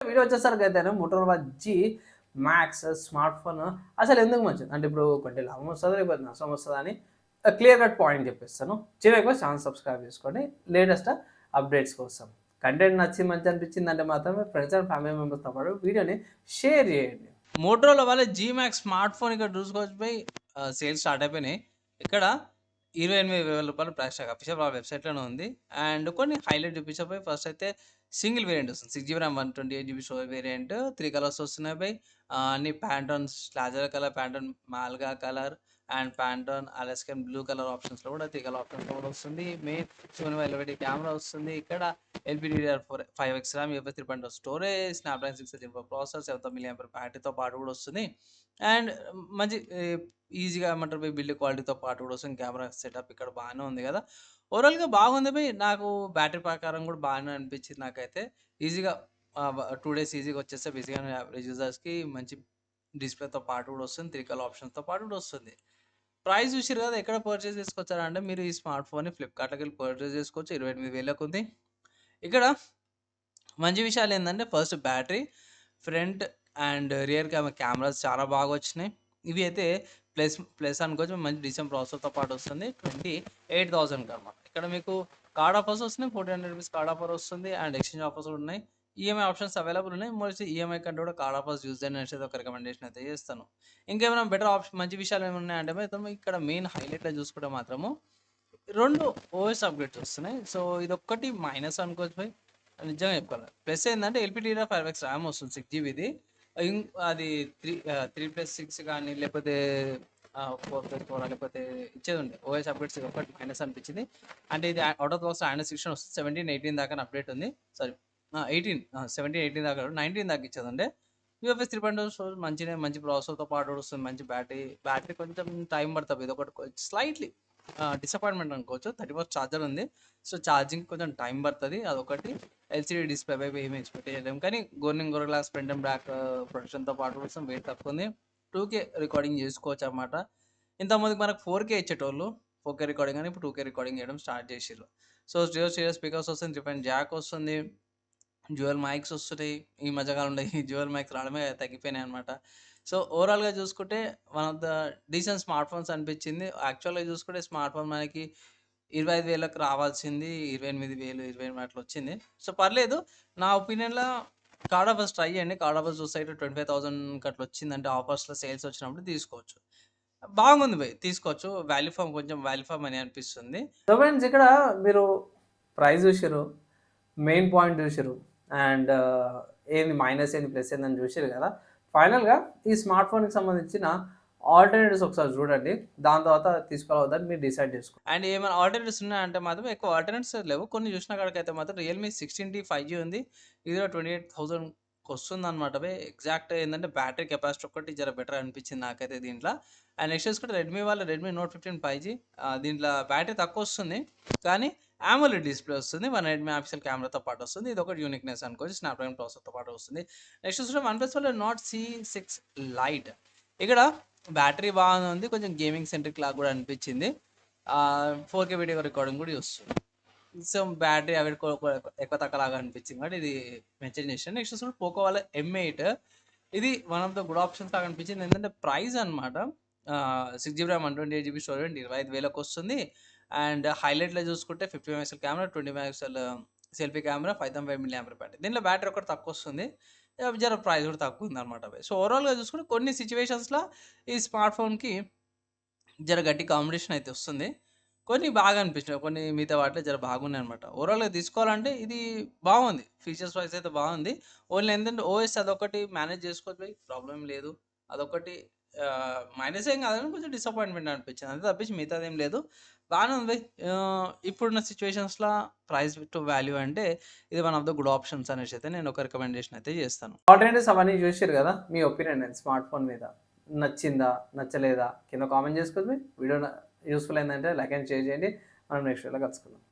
Video వచ్చేసరికి అయితే Motorola G Max smart phone అసలు ఎందుకు మంచిది అంటే ఇప్పుడు కొంచెం లాభం వస్తుందా లేకపోతే నష్టం వస్తుందా అని క్లియర్ కట్ పాయింట్ చెప్పిస్తాను. చివరికి ఛానల్ సబ్స్క్రైబ్ చేసుకోండి లేటెస్ట్ అప్డేట్స్ కోసం. కంటెంట్ నచ్చి మంచి అనిపించింది అంటే మాత్రమే ఫ్రెండ్స్ అండ్ ఫ్యామిలీ మెంబర్స్తో పాటు వీడియోని షేర్ చేయండి. మోటరోలా వాళ్ళ జీ మ్యాక్స్ స్మార్ట్ ఫోన్ ఇక్కడ చూసుకోవచ్చు పోయి సేల్స్ స్టార్ట్ అయిపోయినాయి. ఇక్కడ 28,000 రూపాయలు ప్రైస్ ట్యాగ్ అఫీషియల్ వాళ్ళ వెబ్సైట్లోనే ఉంది. అండ్ కొన్ని హైలైట్ చూపించబోయి ఫస్ట్ అయితే సింగిల్ వేరియంట్ వస్తుంది 6GB RAM 128GB storage variant 3 colours వస్తున్నాయి బై. అన్ని ప్యాంటోన్ స్లాజర్ కలర్, ప్యాంటోన్ మాల్గా colour and Pantone Alaskan blue colour ఆప్షన్స్లో కూడా 3 కలర్ ఆప్షన్స్లో కూడా వస్తుంది. మెయిన్ సోనీ ఎల్ఈడి కెమెరా వస్తుంది. ఇక్కడ LPDDR4 5x RAM UFS 3.0 storage, Snapdragon 634 processor, 7000 mAh బ్యాటరీతో పాటు కూడా వస్తుంది. అండ్ మంచి ఈజీగా ఏమంటారు బిల్డ్ క్వాలిటీతో పాటు కూడా వస్తుంది. కెమెరా సెటప్ ఇక్కడ బాగానే ఉంది కదా, ఓవరాల్గా బాగుంది బై. నాకు బ్యాటరీ ప్రకారం కూడా బాగానే అనిపించింది నాకైతే. ఈజీగా 2 days ఈజీగా వచ్చేస్తే బేసిక్గా యావరేజ్ యూజర్స్కి మంచి డిస్ప్లేతో పాటు కూడా వస్తుంది. 3 కలర్ ఆప్షన్స్తో పాటు కూడా వస్తుంది. ప్రైస్ చూసారు కదా, ఎక్కడ పర్చేస్ చేసుకొచ్చారంటే మీరు ఈ స్మార్ట్ ఫోన్ని ఫ్లిప్కార్ట్లోకి వెళ్ళి పర్చేస్ చేసుకోవచ్చు. 28,000 ఉంది. ఇక్కడ మంచి విషయాలు ఏంటంటే first battery, front and rear cameras చాలా బాగా వచ్చినాయి. ఇవి అయితే ప్లస్ ప్లస్ అనుకోవచ్చు. మంచి డీసెంట్ ప్రాసెసర్తో పాటు వస్తుంది 28,000 అనమాట. ఇక్కడ మీకు కార్డ్ ఆఫర్స్ వస్తున్నాయి. 1,400 రూపీస్ కార్డ్ ఆఫర్ వస్తుంది అండ్ ఎక్స్చేంజ్ ఆఫర్స్ కూడా ఉన్నాయి. ఈఎంఐ ఆప్షన్స్ అవైలబుల్ ఉన్నాయి. మోస్ట్లీ ఈఎంఐ కంటే కూడా కార్డ్ ఆఫర్స్ యూజ్ అనేసి ఒక రికమెండేషన్ అయితే చేస్తాను. ఇంకేమైనా బెటర్ ఆప్షన్ మంచి విషయాలు ఏమైనా ఉన్నాయంటే మాత్రం ఇక్కడ మెయిన్ హైలైట్లో చూసుకుంటే మాత్రము 2 ఓఎస్ అప్డేట్స్ వస్తున్నాయి. సో ఇదొక్కటి మైనస్ అనుకోవచ్చు బై, నిజంగా చెప్పుకోవాలి. ప్లస్ ఏంటంటే LPDDR 5x ర్యామ్ వస్తుంది 6GBది. అది 3+6 కానీ లేకపోతే 4+4 లేకపోతే ఇచ్చేది ఉండే ఓఎస్ అప్డేట్స్ ఒకటి మైనస్ అనిపించింది. అంటే ఇది అవుట్ ఆఫ్ బాక్స్ Android 16 వస్తుంది. 17, 18 దాకా అప్డేట్ ఉంది. సారీ 17, 18 దాకా 19 దాకా ఇచ్చేది ఉండే. UFS 3.0 మంచి ప్రాసెసర్తో పాటు వస్తుంది. మంచి బ్యాటరీ కొంచెం టైం పడుతుంది. ఇది ఒకటి స్లైట్లీ డిసప్పాయింట్మెంట్ అనుకోవచ్చు. 30 ఛార్జర్ ఉంది. సో ఛార్జింగ్ కొంచెం టైం పడుతుంది. అదొకటి. LCD డిస్ప్లే పై ఏమి ఎక్స్పెక్ట్ చేయలేము, కానీ గోర్నింగ్ గ్లాస్ ఫ్రంట్ అండ్ బ్యాక్ ప్రొటెక్షన్తో పాటు కోసం వెయిట్ తక్కువ ఉంది. 2K రికార్డింగ్ చేసుకోవచ్చు అన్నమాట. ఇంతకుముందుకు మనకు 4K ఇచ్చేటోళ్ళు 4K రికార్డింగ్ అని ఇప్పుడు 2K రికార్డింగ్ చేయడం స్టార్ట్ చేసిర్రు. సో స్టీరియో స్పీకర్స్ వస్తుంది, 3 జాక్ వస్తుంది, డ్యూయల్ మైక్స్ వస్తున్నాయి. ఈ మధ్యకాలంలో ఈ డ్యూయల్ మైక్స్ రావడమే తగ్గిపోయినాయి అనమాట. సో ఓవరాల్గా చూసుకుంటే one of the decent smart phones అనిపించింది. యాక్చువల్గా చూసుకుంటే స్మార్ట్ ఫోన్ మనకి 25,000కి రావాల్సింది 28,000, 28 అట్లా వచ్చింది. సో పర్లేదు. నా ఒపీనియన్లో కార్డ్ ఆఫర్స్ ట్రై చేయండి. కార్డ్ ఆఫర్స్ చూస్తే 25,000కి అట్లా వచ్చిందంటే ఆఫర్స్లో సేల్స్ వచ్చినప్పుడు తీసుకోవచ్చు. బాగుంది బై, తీసుకోవచ్చు. కొంచెం వాల్యూ ఫామ్ అని అనిపిస్తుంది. సో ఫ్రెండ్స్ ఇక్కడ మీరు ప్రైస్ చూసారు, మెయిన్ పాయింట్ చూసారు, అండ్ ఏంది మైనస్ ఏంది ప్లస్ ఏందని చూసారు కదా. ఫైనల్గా ఈ స్మార్ట్ ఫోన్కి సంబంధించిన ఆల్టర్నేటివ్స్ ఒకసారి చూడండి. దాని తర్వాత తీసుకోవాలని మీరు డిసైడ్ చేసుకోండి. అండ్ ఏమైనా ఆల్టర్నేటివ్స్ ఉన్నాయంటే మాత్రం ఎక్కువ ఆల్టర్నేటివ్స్ లేవు. కొన్ని చూసిన కాడికైతే మాత్రం రియల్మీ 16T 5G ఉంది. ఇది 28,000కి వస్తుంది అనమాట. ఎగ్జాక్ట్ ఏంటంటే బ్యాటరీ కెపాసిటీ ఒకటి జర బెటర్ అనిపించింది నాకైతే దీంట్లో. అండ్ నెక్స్ట్ చూసుకుంటే రెడ్మీ నోట్ 15 5G. దీంట్లో బ్యాటరీ తక్కువ వస్తుంది, కానీ AMOLED డిస్ప్లే వస్తుంది. 108 మెగాపిక్సెల్ కెమెరాతో పాటు వస్తుంది. ఇది ఒకటి యూనిక్నెస్ అనుకోవచ్చు. స్నాప్డ్రాగన్ ప్రాసెసర్తో పాటు వస్తుంది. నెక్స్ట్ చూసుకుంటే OnePlus వాళ్ళ Nord C6 Lite. ఇక్కడ బ్యాటరీ బాగానే ఉంది, కొంచెం గేమింగ్ సెంట్రిక్ లాగా కూడా అనిపించింది. 4K వీడియో రికార్డింగ్ కూడా వస్తుంది. సో బ్యాటరీ అవి ఎక్కువ తక్కువ లాగా అనిపించింది కాబట్టి ఇది మెన్షన్ చేసాను. నెక్స్ట్ చూసుకుంటే పోకో వాళ్ళ M8. ఇది one of the good options లాగా అనిపించింది. ఏంటంటే ప్రైస్ అనమాట 6GB ర్యామ్ 128GB స్టోరేజ్ 25,000కి వస్తుంది. అండ్ హైలైట్లో చూసుకుంటే 50 megapixel camera, 20 megapixel selfie camera, 5,500 mAh battery. దీనిలో బ్యాటరీ ఒకటి తక్కువ వస్తుంది, జర ప్రైస్ కూడా తక్కువ ఉంది అనమాట. సో ఓవరాల్గా చూసుకుంటే కొన్ని సిచ్యువేషన్స్లో ఈ స్మార్ట్ ఫోన్కి జర గట్టి కాంపిటీషన్ అయితే వస్తుంది. కొన్ని బాగా అనిపించినాయి, కొన్ని మిగతా వాటిలో జర బాగున్నాయి అనమాట. ఓవరాల్గా తీసుకోవాలంటే ఇది బాగుంది, ఫీచర్స్ వైజ్ అయితే బాగుంది. ఓన్లీ ఏంటంటే ఓఎస్ అదొకటి మేనేజ్ చేసుకోవచ్చు, ప్రాబ్లం లేదు. అదొకటి మైనస్ ఏం కాదని కొంచెం డిసప్పాయింట్మెంట్ అనిపించింది, అంతే తప్పించి మిగతాది ఏం లేదు. బాగానే ఉంది. ఇప్పుడున్న సిచ్యువేషన్స్లో ప్రైస్ టు వాల్యూ అంటే ఇది one of the good options అనేసి అయితే నేను ఒక రికమెండేషన్ అయితే చేస్తాను. ఆల్టర్నేటివ్స్ అవన్నీ చూసారు కదా, మీ ఒపీనియన్ స్మార్ట్ ఫోన్ మీద నచ్చిందా నచ్చలేదా కింద కామెంట్ చేసుకోండి. వీడియో యూస్ఫుల్ అయిందంటే లైక్ అండ్ షేర్ చేయండి. మనం నెక్స్ట్ వీడియోలో కలుసుకుందాం.